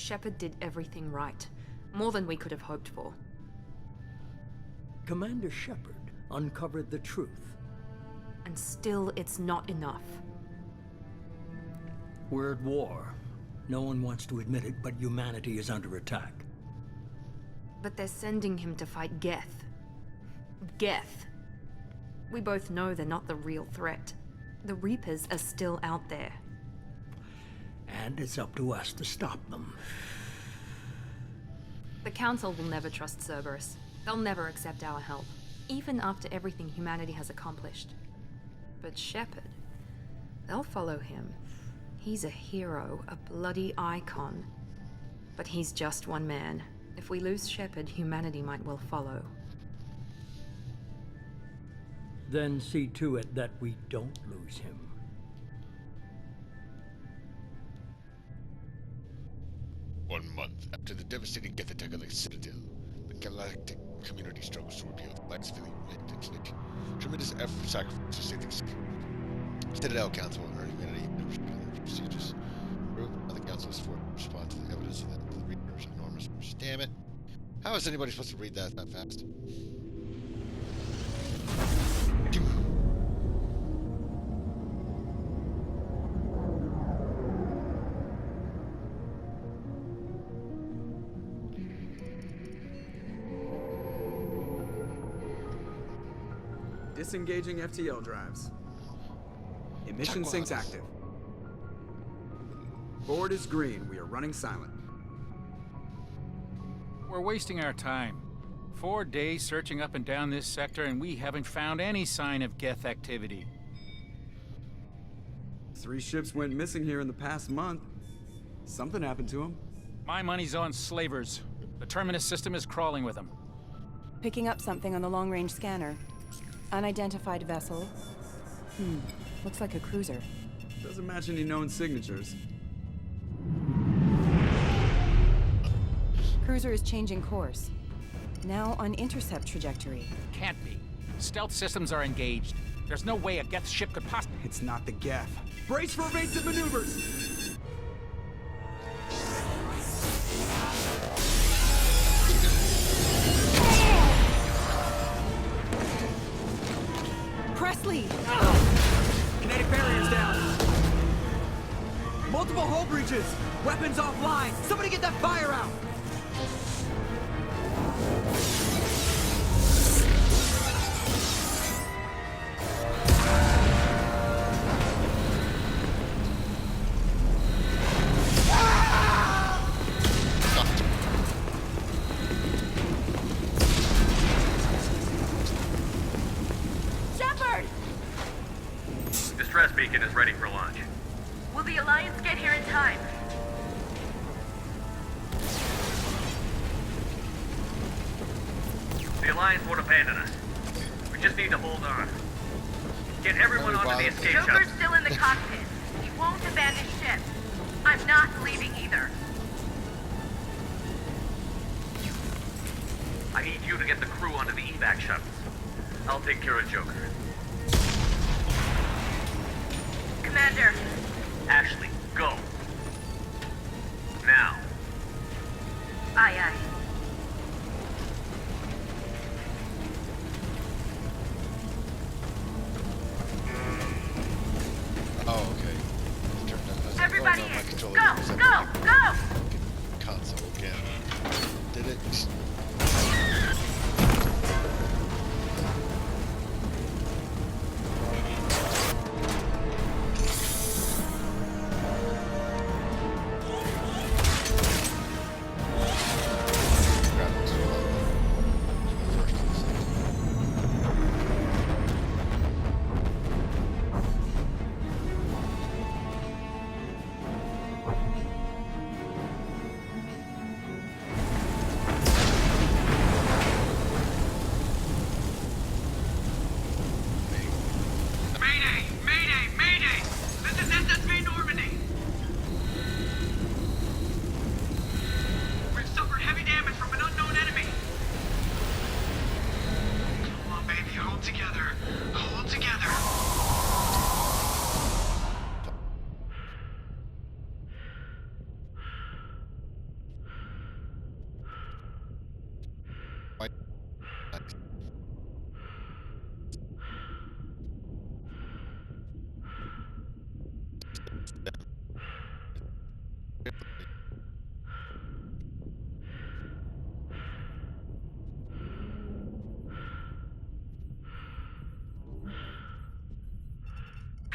Shepard did everything right. More than we could have hoped for. Commander Shepard uncovered the truth. And still, it's not enough. We're at war. No one wants to admit it, but humanity is under attack. But they're sending him to fight Geth. Geth. We both know they're not the real threat. The Reapers are still out there. And it's up to us to stop them. The Council will never trust Cerberus. They'll never accept our help, even after everything humanity has accomplished. But Shepard, they'll follow him. He's a hero, a bloody icon. But he's just one man. If we lose Shepard, humanity might well follow. Then see to it that we don't lose him. One month after the devastating Geth attack on the Citadel, the galactic community struggles to repeal the lights filling Atlantic. Tremendous effort sacrifice to save things. Citadel Council and our humanity procedures. The Council is for respond to the evidence that the Reapers are enormous. Damn it. How is anybody supposed to read that fast? Disengaging FTL drives. Emission sinks active. Board is green. We are running silent. We're wasting our time. 4 days searching up and down this sector, and we haven't found any sign of Geth activity. 3 ships went missing here in the past month. Something happened to them. My money's on slavers. The Terminus system is crawling with them. Picking up something on the long-range scanner. Unidentified vessel. Looks like a cruiser. Doesn't match any known signatures. Cruiser is changing course. Now on intercept trajectory. Can't be. Stealth systems are engaged. There's no way a Geth ship could possibly... It's not the Geth. Brace for evasive maneuvers! Presley! Kinetic barriers down! Multiple hull breaches! Weapons offline! Somebody get that fire out! Distress beacon is ready for launch. Will the Alliance get here in time? The Alliance won't abandon us. We just need to hold on. Get everyone onto the escape shuttle. Joker's still in the cockpit. He won't abandon ship. I'm not leaving either. I need you to get the crew onto the evac shuttles. I'll take care of Joker. Commander. Ashley, go. Now. Aye, aye. Oh, okay. Everybody my in. controller Go, was go, up in go! the console again. Did it?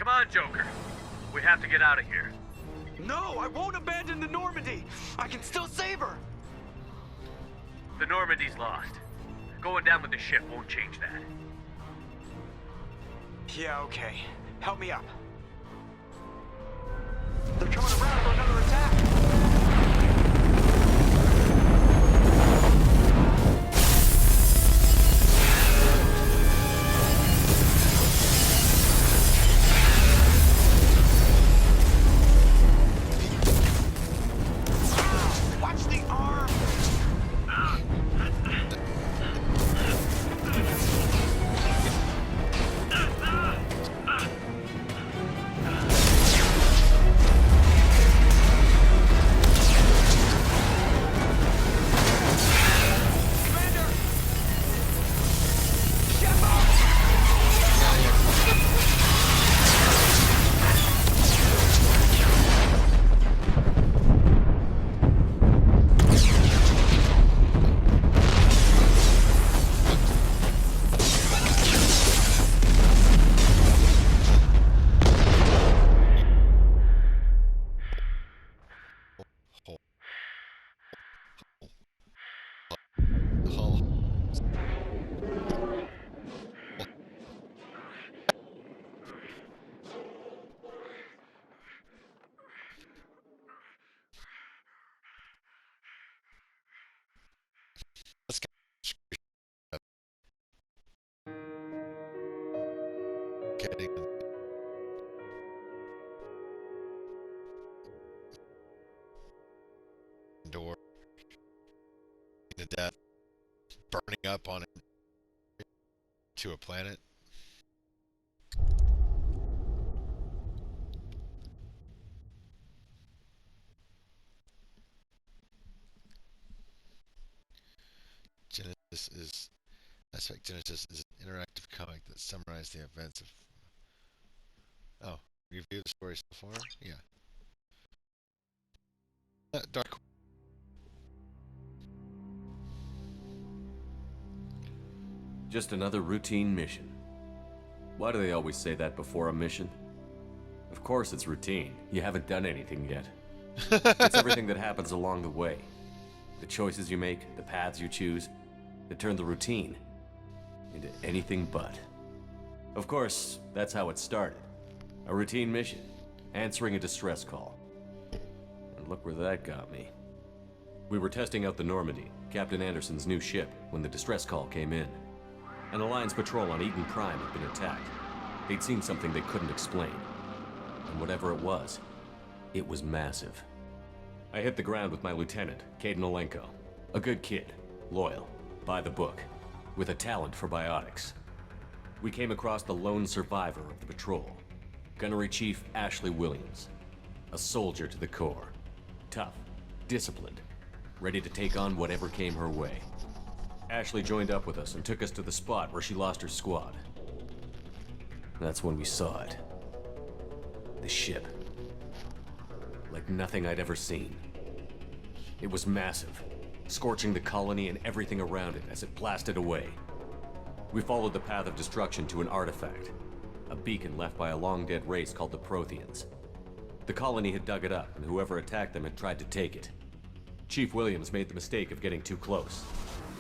Come on, Joker. We have to get out of here. No, I won't abandon the Normandy. I can still save her. The Normandy's lost. Going down with the ship won't change that. Yeah, okay. Help me up. They're coming around for another attack. Watch the arm! Let's get getting the door to death, burning up on it to a planet. Genesis is an interactive comic that summarizes the events of... Oh, review the story so far? Yeah. Dark... Just another routine mission. Why do they always say that before a mission? Of course it's routine. You haven't done anything yet. It's everything that happens along the way. The choices you make, the paths you choose, that turn the routine into anything but. Of course, that's how it started. A routine mission, answering a distress call. And look where that got me. We were testing out the Normandy, Captain Anderson's new ship, when the distress call came in. An Alliance patrol on Eden Prime had been attacked. They'd seen something they couldn't explain. And whatever it was massive. I hit the ground with my lieutenant, Caden Olenko. A good kid, loyal, by the book, with a talent for biotics. We came across the lone survivor of the patrol, Gunnery Chief Ashley Williams. A soldier to the core. Tough, disciplined, ready to take on whatever came her way. Ashley joined up with us and took us to the spot where she lost her squad. That's when we saw it. The ship. Like nothing I'd ever seen. It was massive, scorching the colony and everything around it as it blasted away. We followed the path of destruction to an artifact, a beacon left by a long-dead race called the Protheans. The colony had dug it up, and whoever attacked them had tried to take it. Chief Williams made the mistake of getting too close.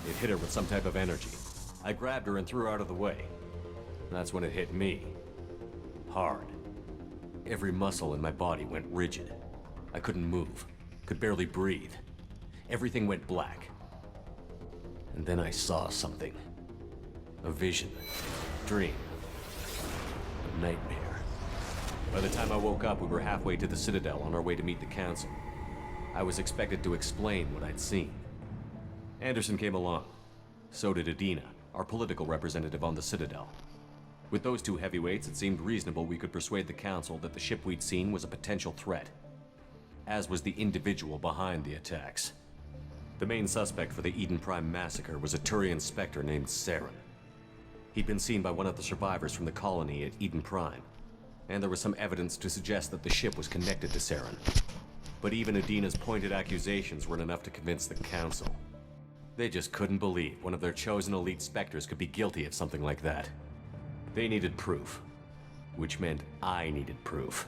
It hit her with some type of energy. I grabbed her and threw her out of the way. That's when it hit me. Hard. Every muscle in my body went rigid. I couldn't move, could barely breathe. Everything went black. And then I saw something. A vision. Dream. A nightmare. By the time I woke up, we were halfway to the Citadel on our way to meet the Council. I was expected to explain what I'd seen. Anderson came along. So did Adina, our political representative on the Citadel. With those two heavyweights, it seemed reasonable we could persuade the Council that the ship we'd seen was a potential threat. As was the individual behind the attacks. The main suspect for the Eden Prime massacre was a Turian Spectre named Saren. He'd been seen by one of the survivors from the colony at Eden Prime, and there was some evidence to suggest that the ship was connected to Saren. But even Adina's pointed accusations weren't enough to convince the Council. They just couldn't believe one of their chosen elite Spectres could be guilty of something like that. They needed proof. which meant I needed proof.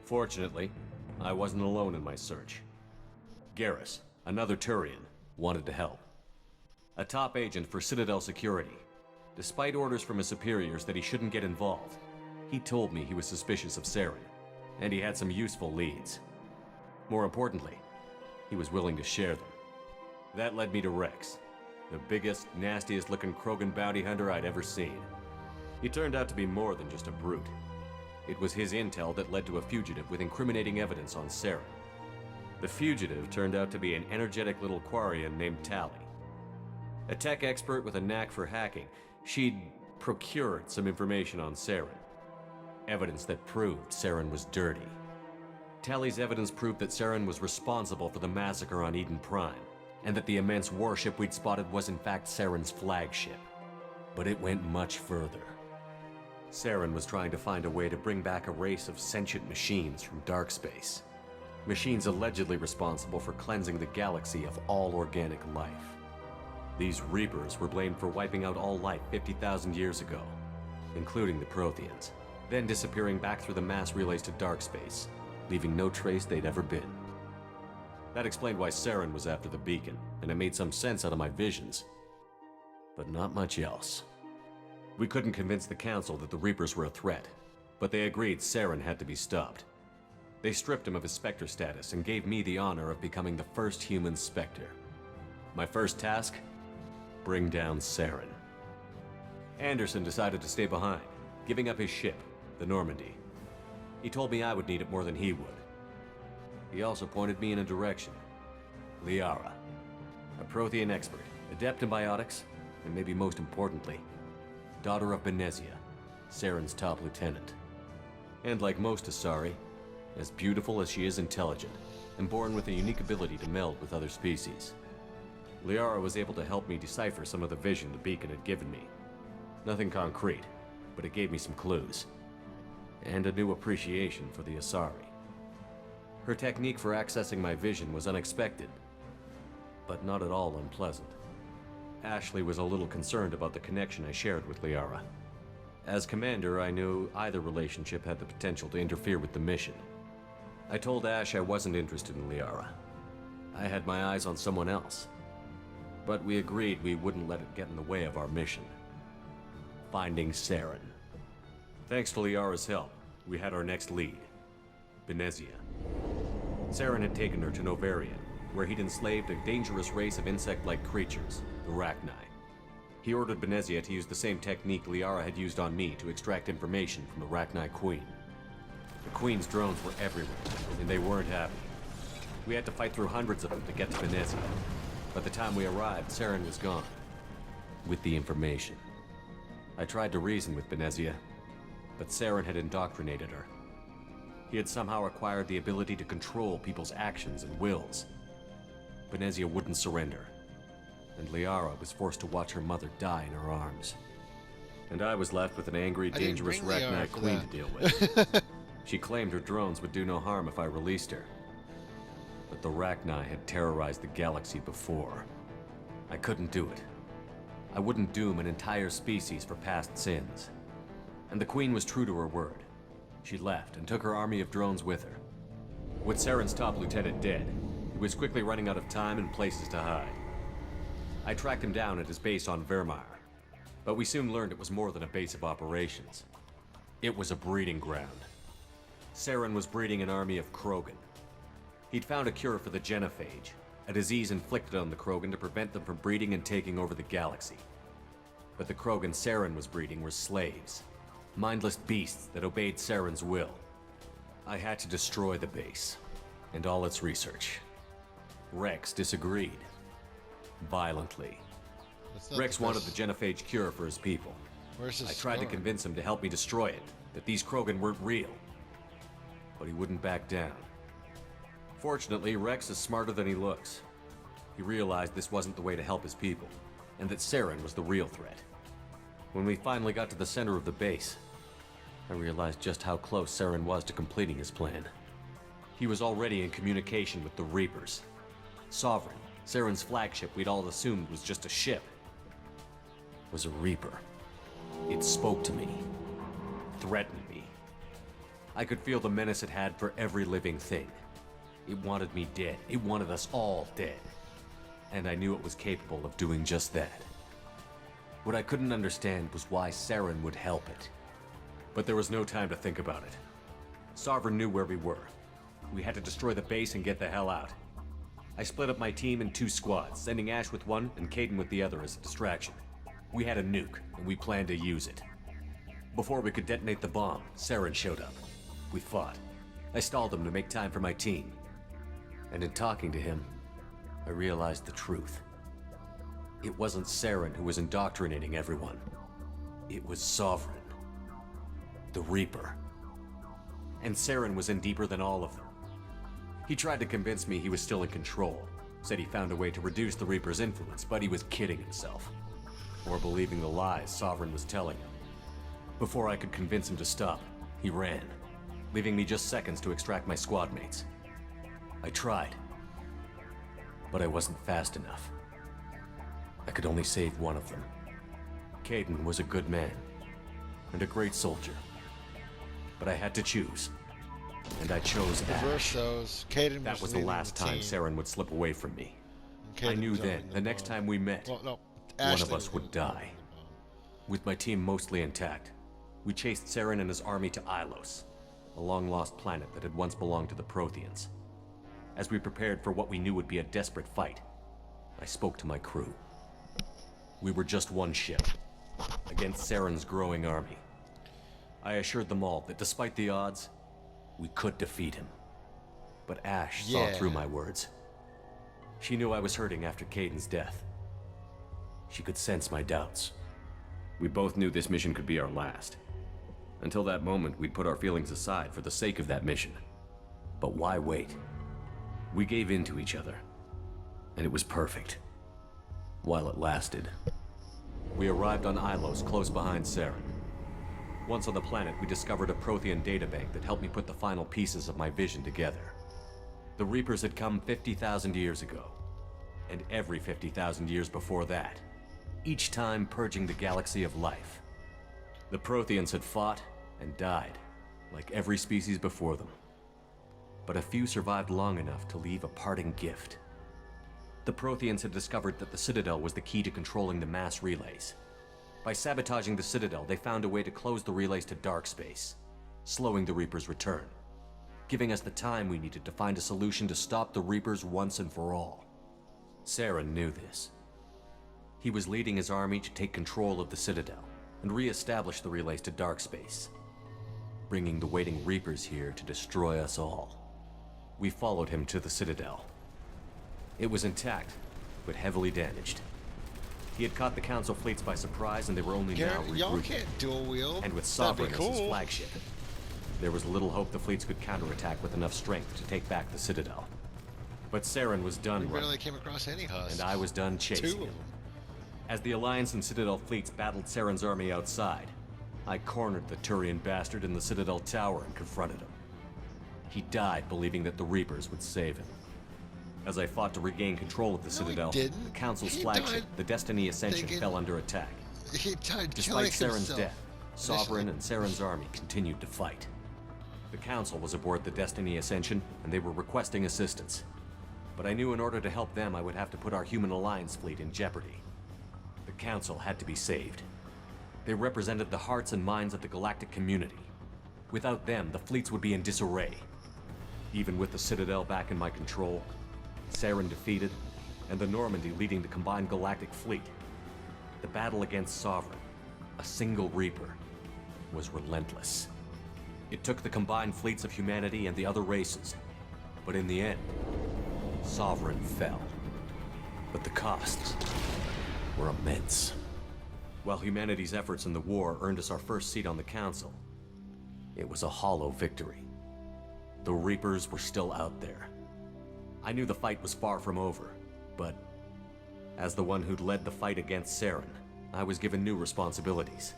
Fortunately, I wasn't alone in my search. Garrus, another Turian, wanted to help. A top agent for Citadel Security. Despite orders from his superiors that he shouldn't get involved, he told me he was suspicious of Saren, and he had some useful leads. More importantly, he was willing to share them. That led me to Rex, the biggest, nastiest looking Krogan bounty hunter I'd ever seen. He turned out to be more than just a brute. It was his intel that led to a fugitive with incriminating evidence on Saren. The fugitive turned out to be an energetic little Quarian named Tali. A tech expert with a knack for hacking, she'd procured some information on Saren. Evidence that proved Saren was dirty. Tali's evidence proved that Saren was responsible for the massacre on Eden Prime, and that the immense warship we'd spotted was in fact Saren's flagship. But it went much further. Saren was trying to find a way to bring back a race of sentient machines from dark space. Machines allegedly responsible for cleansing the galaxy of all organic life. These Reapers were blamed for wiping out all life 50,000 years ago, including the Protheans, then disappearing back through the mass relays to dark space, leaving no trace they'd ever been. That explained why Saren was after the beacon, and it made some sense out of my visions. But not much else. We couldn't convince the Council that the Reapers were a threat, but they agreed Saren had to be stopped. They stripped him of his Spectre status and gave me the honor of becoming the first human Spectre. My first task? Bring down Saren. Anderson decided to stay behind, giving up his ship, the Normandy. He told me I would need it more than he would. He also pointed me in a direction. Liara, a Prothean expert, adept in biotics, and maybe most importantly, daughter of Benezia, Saren's top lieutenant. And like most Asari, as beautiful as she is intelligent, and born with a unique ability to meld with other species. Liara was able to help me decipher some of the vision the beacon had given me. Nothing concrete, but it gave me some clues. And a new appreciation for the Asari. Her technique for accessing my vision was unexpected, but not at all unpleasant. Ashley was a little concerned about the connection I shared with Liara. As commander, I knew either relationship had the potential to interfere with the mission. I told Ash I wasn't interested in Liara. I had my eyes on someone else. But we agreed we wouldn't let it get in the way of our mission. Finding Saren. Thanks to Liara's help, we had our next lead. Benezia. Saren had taken her to Novarian, where he'd enslaved a dangerous race of insect-like creatures, the Rachni. He ordered Benezia to use the same technique Liara had used on me to extract information from the Rachni Queen. The Queen's drones were everywhere, and they weren't happy. We had to fight through hundreds of them to get to Benezia. By the time we arrived, Saren was gone. With the information. I tried to reason with Benezia, but Saren had indoctrinated her. He had somehow acquired the ability to control people's actions and wills. Benezia wouldn't surrender, and Liara was forced to watch her mother die in her arms. And I was left with an angry, dangerous Rachni Queen to deal with. She claimed her drones would do no harm if I released her. But the Rachni had terrorized the galaxy before. I couldn't do it. I wouldn't doom an entire species for past sins. And the Queen was true to her word. She left and took her army of drones with her. With Saren's top lieutenant dead, he was quickly running out of time and places to hide. I tracked him down at his base on Vermeer, but we soon learned it was more than a base of operations. It was a breeding ground. Saren was breeding an army of Krogan. He'd found a cure for the genophage, a disease inflicted on the Krogan to prevent them from breeding and taking over the galaxy. But the Krogan Saren was breeding were slaves, mindless beasts that obeyed Saren's will. I had to destroy the base, and all its research. Rex disagreed. Violently. Rex wanted the genophage cure for his people. I tried to convince him to help me destroy it, that these Krogan weren't real. But he wouldn't back down. Fortunately, Rex is smarter than he looks. He realized this wasn't the way to help his people, and that Saren was the real threat. When we finally got to the center of the base, I realized just how close Saren was to completing his plan. He was already in communication with the Reapers. Sovereign, Saren's flagship we'd all assumed was just a ship, was a Reaper. It spoke to me, threatened me. I could feel the menace it had for every living thing. It wanted me dead. It wanted us all dead. And I knew it was capable of doing just that. What I couldn't understand was why Saren would help it. But there was no time to think about it. Sovereign knew where we were. We had to destroy the base and get the hell out. I split up my team in 2 squads, sending Ash with one and Caden with the other as a distraction. We had a nuke, and we planned to use it. Before we could detonate the bomb, Saren showed up. We fought. I stalled him to make time for my team. And in talking to him, I realized the truth. It wasn't Saren who was indoctrinating everyone. It was Sovereign. The Reaper. And Saren was in deeper than all of them. He tried to convince me he was still in control. Said he found a way to reduce the Reaper's influence, but he was kidding himself. Or believing the lies Sovereign was telling him. Before I could convince him to stop, he ran, leaving me just seconds to extract my squad mates. I tried, but I wasn't fast enough. I could only save one of them. Caden was a good man, and a great soldier. But I had to choose, and I chose Ash. Caden That was the last time Saren would slip away from me. I knew then, the next time we met, one of us would die. With my team mostly intact, we chased Saren and his army to Ilos, a long-lost planet that had once belonged to the Protheans. As we prepared for what we knew would be a desperate fight, I spoke to my crew. We were just one ship, against Saren's growing army. I assured them all that despite the odds, we could defeat him. But Ash saw through my words. She knew I was hurting after Caden's death. She could sense my doubts. We both knew this mission could be our last. Until that moment, we'd put our feelings aside for the sake of that mission. But why wait? We gave in to each other, and it was perfect. While it lasted. We arrived on Ilos, close behind Saren. Once on the planet, we discovered a Prothean databank that helped me put the final pieces of my vision together. The Reapers had come 50,000 years ago, and every 50,000 years before that, each time purging the galaxy of life. The Protheans had fought and died, like every species before them. But a few survived long enough to leave a parting gift. The Protheans had discovered that the Citadel was the key to controlling the mass relays. By sabotaging the Citadel, they found a way to close the relays to dark space, slowing the Reaper's return, giving us the time we needed to find a solution to stop the Reapers once and for all. Saren knew this. He was leading his army to take control of the Citadel and re-establish the relays to dark space, bringing the waiting Reapers here to destroy us all. We followed him to the Citadel. It was intact, but heavily damaged. He had caught the Council fleets by surprise, and they were only now Y'all regrouping. can't dual wield. And with That'd be Sovereign as his cool. flagship, there was little hope the fleets could counterattack with enough strength to take back the Citadel. But Saren was done We barely running, came across any husks. and I was done chasing Two of him. them. As the Alliance and Citadel fleets battled Saren's army outside, I cornered the Turian bastard in the Citadel tower and confronted him. He died believing that the Reapers would save him. As I fought to regain control of the Citadel, didn't. the Council's He flagship, died the Destiny Ascension, thinking- fell under attack. He died Despite killing Saren's himself. death, Sovereign and Saren's army continued to fight. The Council was aboard the Destiny Ascension, and they were requesting assistance. But I knew in order to help them, I would have to put our human alliance fleet in jeopardy. The Council had to be saved. They represented the hearts and minds of the galactic community. Without them, the fleets would be in disarray. Even with the Citadel back in my control, Saren defeated, and the Normandy leading the combined galactic fleet, the battle against Sovereign, a single Reaper, was relentless. It took the combined fleets of humanity and the other races, but in the end, Sovereign fell. But the costs were immense. While humanity's efforts in the war earned us our first seat on the Council, it was a hollow victory. The Reapers were still out there. I knew the fight was far from over, but as the one who'd led the fight against Saren, I was given new responsibilities.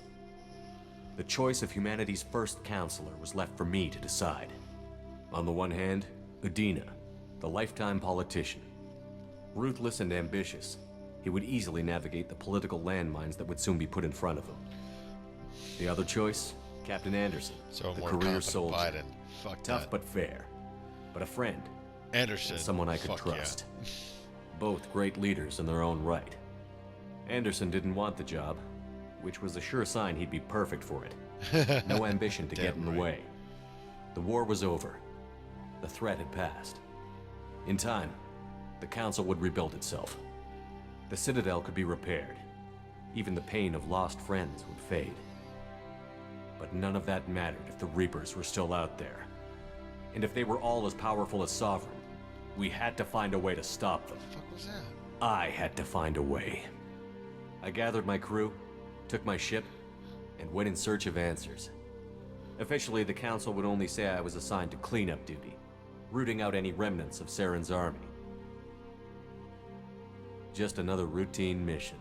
The choice of humanity's first counselor was left for me to decide. On the one hand, Udina, the lifetime politician. Ruthless and ambitious, he would easily navigate the political landmines that would soon be put in front of him. The other choice? Captain Anderson, So the more career confident soldier. Biden. Fuck Tough that. but fair. But a friend. Anderson. Someone I could fuck trust. Both great leaders in their own right. Anderson didn't want the job, which was a sure sign he'd be perfect for it. Yeah. No ambition to get Damn in the right. way. The war was over. The threat had passed. In time, the Council would rebuild itself. The Citadel could be repaired. Even the pain of lost friends would fade. But none of that mattered if the Reapers were still out there. And if they were all as powerful as Sovereign, we had to find a way to stop them. What the fuck was that? I had to find a way. I gathered my crew, took my ship, and went in search of answers. Officially, the Council would only say I was assigned to cleanup duty, rooting out any remnants of Saren's army. Just another routine mission.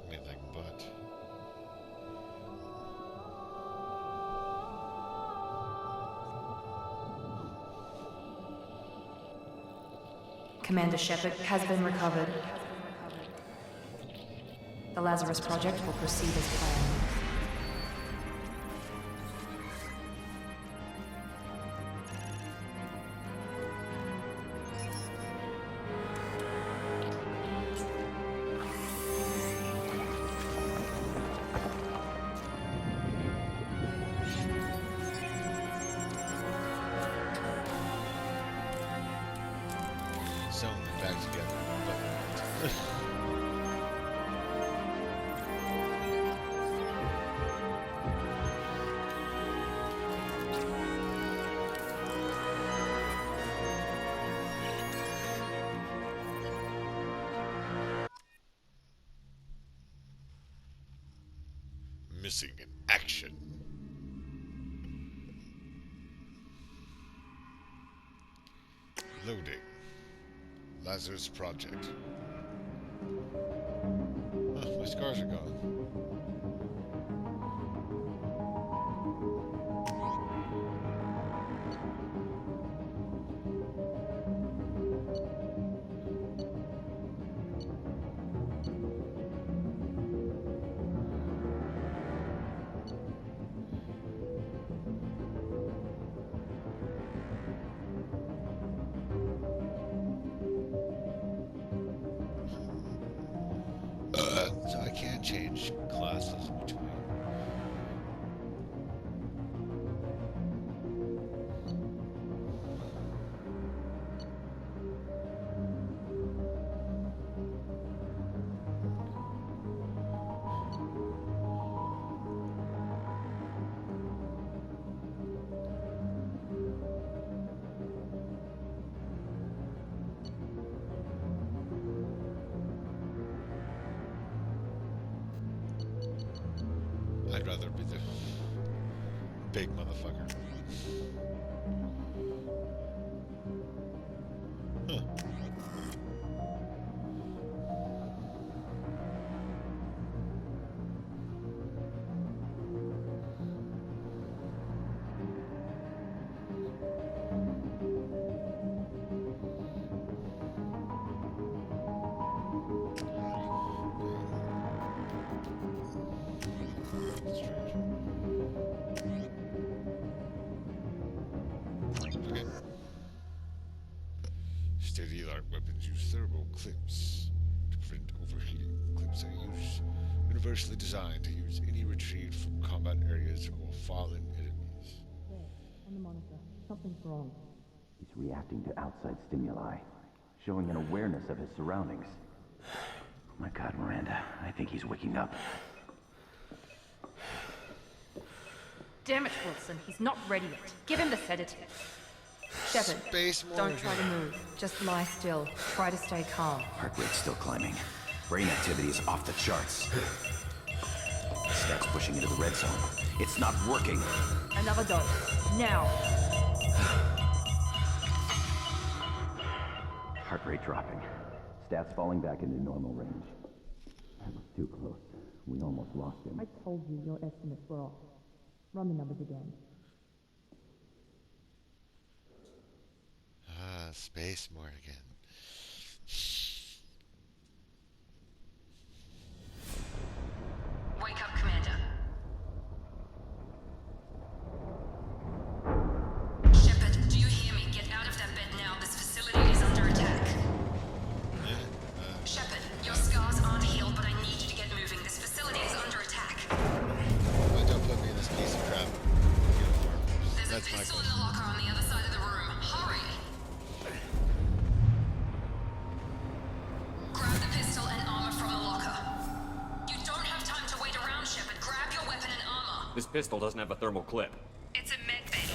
Anything but. Commander Shepard has been recovered. The Lazarus Project will proceed as planned. Sewn back together. But missing in action. Loading. Lazarus Project. Huh, my scars are gone. So I can't change classes between. I'd rather be the big motherfucker. Huh. Okay. State-of-the-art weapons use thermal clips to prevent overheating. Clips are universally designed to use any retreat from combat areas or fallen enemies. On the monitor. Something's wrong. He's reacting to outside stimuli, showing an awareness of his surroundings. Oh my God, Miranda, I think he's waking up. Damn it, Wilson. He's not ready yet. Give him the sedative. Shepard, Space don't try to move. Just lie still. Try to stay calm. Heart rate's still climbing. Brain activity is off the charts. Stats pushing into the red zone. It's not working. Another dose. Now. Heart rate dropping. Stats falling back into normal range. That was too close. We almost lost him. I told you your estimates were off. Run the numbers again. Space Morgan. That's my pistol in question. the locker on the other side of the room. Hurry! Grab the pistol and armor from the locker. You don't have time to wait around, Shepard. Grab your weapon and armor. This pistol doesn't have a thermal clip. It's a med bay.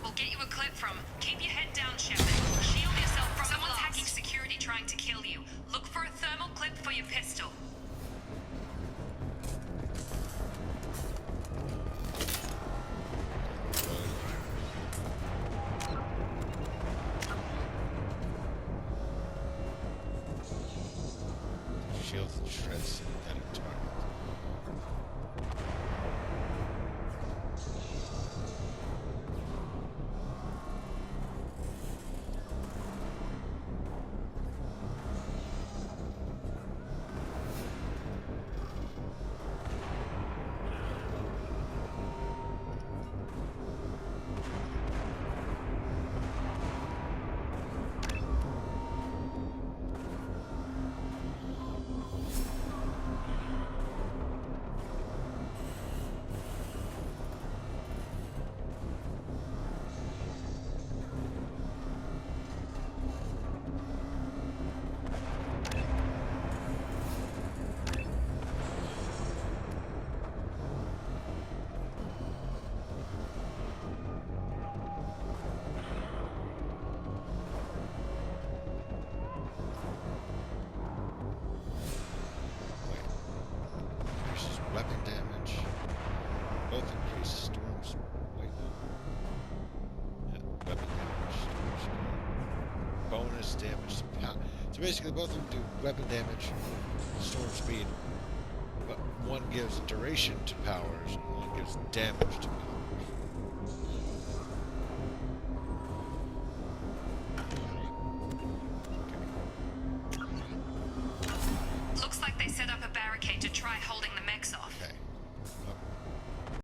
We'll get you a clip from. Keep your head down, Shepard. Shield yourself from someone's hacking security trying to kill you. Look for a thermal clip for your pistol. Shield shreds synthetic target. Increases weapon damage. Both increase storms. Wait. Yeah, weapon damage, storm speed. Bonus damage to power. So basically, both of them do weapon damage, storm speed. But one gives duration to powers, and one gives damage to powers.